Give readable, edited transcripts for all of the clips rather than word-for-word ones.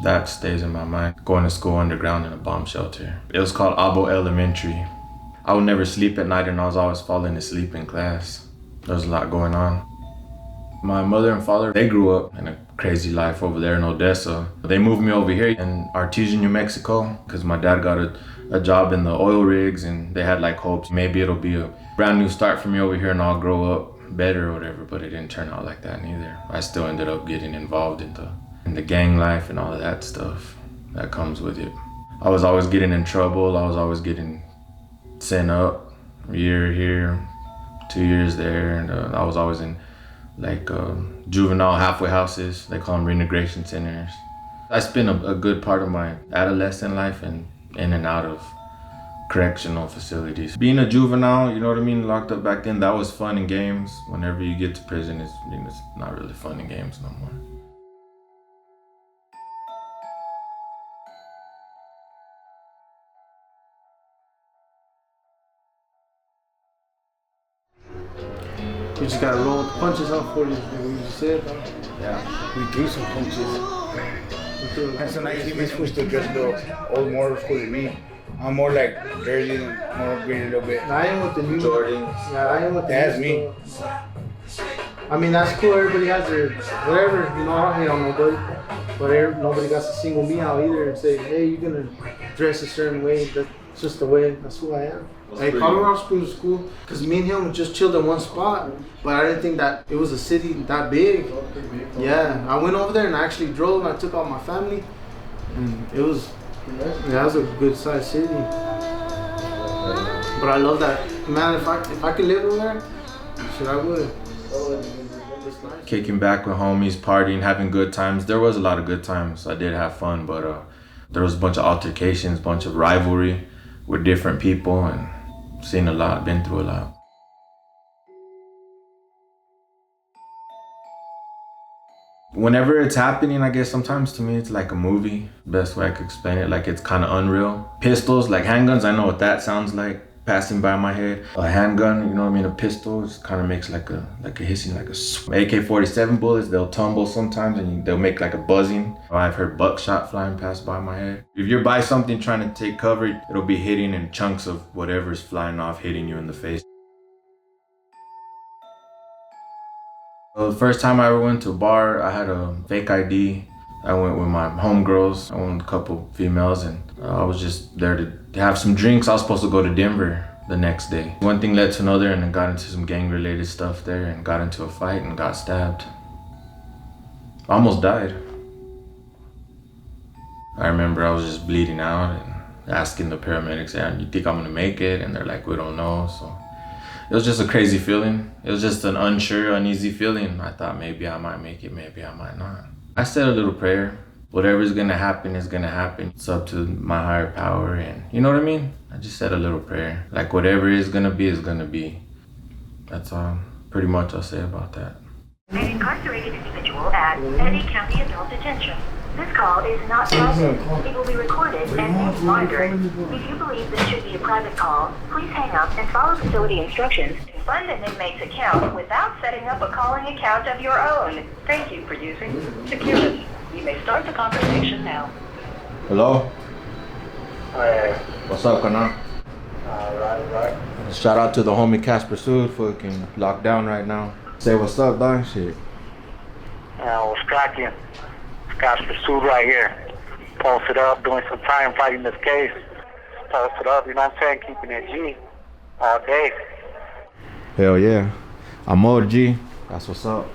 That stays in my mind. Going to school underground in a bomb shelter. It was called Abo Elementary. I would never sleep at night and I was always falling asleep in class. There was a lot going on. My mother and father, they grew up in a crazy life over there in Odessa. They moved me over here in Artesia, New Mexico, because my dad got a job in the oil rigs and they had like hopes. Maybe it'll be a brand new start for me over here and I'll grow up better or whatever, but it didn't turn out like that neither. I still ended up getting involved in the gang life and all of that stuff that comes with it. I was always getting in trouble. I was always getting sent up, year here, 2 years there, and I was always in like juvenile halfway houses. They call them reintegration centers. I spent a good part of my adolescent life in and out of correctional facilities. Being a juvenile, you know what I mean, locked up back then, that was fun and games. Whenever you get to prison, it's not really fun and games no more. You just gotta roll with the punches out for you, like you just said. Yeah, we threw some punches. And so now he was supposed to address the old motor school than me. I'm more like jersey, more upgraded a little bit. I am with the new Jordans. Yeah, I am with the That's new me. stuff. I mean, that's cool. Everybody has their whatever. You know, I don't hate on nobody, but nobody got to single me out either and say, hey, you're gonna dress a certain way. That's just the way. That's who I am. Hey, Colorado Springs was cool because me and him just chilled in one spot, but I didn't think that it was a city that big. Yeah, I went over there and I actually drove and I took out my family, and it was a good sized city. But I love that, man. If I could live over there, shit, I would. Kicking back with homies, partying, having good times. There was a lot of good times. I did have fun, but there was a bunch of altercations, bunch of rivalry with different people, and seen a lot, been through a lot. Whenever it's happening, I guess sometimes to me it's like a movie. Best way I could explain it, like it's kind of unreal. Pistols, like handguns, I know what that sounds like passing by my head. A handgun, you know what I mean? A pistol, it kind of makes like a hissing, like a AK-47 bullets, they'll tumble sometimes and they'll make like a buzzing. I've heard buckshot flying past by my head. If you're by something trying to take cover, it'll be hitting in chunks of whatever's flying off, hitting you in the face. The first time I ever went to a bar, I had a fake ID. I went with my homegirls. I went with a couple females, and I was just there to have some drinks. I was supposed to go to Denver the next day. One thing led to another, and I got into some gang-related stuff there and got into a fight and got stabbed. I almost died. I remember I was just bleeding out and asking the paramedics, hey, you think I'm gonna make it? And they're like, we don't know. So it was just a crazy feeling. It was just an unsure, uneasy feeling. I thought maybe I might make it, maybe I might not. I said a little prayer. Whatever's gonna happen is gonna happen. It's up to my higher power, and you know what I mean? I just said a little prayer. Like whatever is gonna be is gonna be. That's all pretty much I'll say about that. An incarcerated individual at Eddy County Adult Detention. This call is not private. It will be recorded and monitored. If you believe this should be a private call, please hang up and follow facility instructions to fund an inmate's account without setting up a calling account of your own. Thank you for using Securus. You may start the conversation now. Hello? Hey, What's up, Kana? right. Shout out to the homie Casper Sud, fucking locked down right now. Say what's up, dog. Shit. What's cracking? Scotch Pursuit right here. Posted up, doing some time fighting this case. Posted up, you know what I'm saying? Keeping it G all day. Hell yeah. Amor G. That's what's up.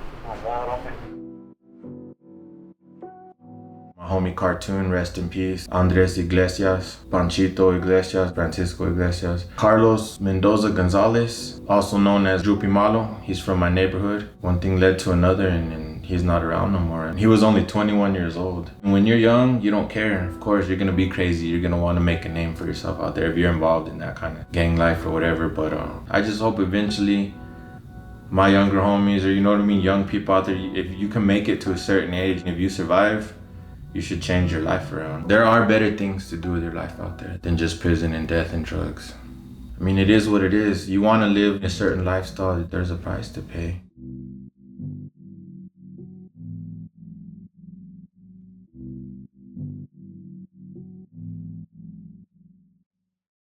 My homie Cartoon, rest in peace. Andres Iglesias, Panchito Iglesias, Francisco Iglesias. Carlos Mendoza Gonzalez, also known as Drupi Malo. He's from my neighborhood. One thing led to another, and he's not around no more. And he was only 21 years old. And when you're young, you don't care. Of course, you're gonna be crazy. You're gonna want to make a name for yourself out there if you're involved in that kind of gang life or whatever. But I just hope eventually my younger homies, or you know what I mean, young people out there, if you can make it to a certain age, and if you survive, you should change your life around. There are better things to do with your life out there than just prison and death and drugs. I mean, it is what it is. You want to live a certain lifestyle, there's a price to pay.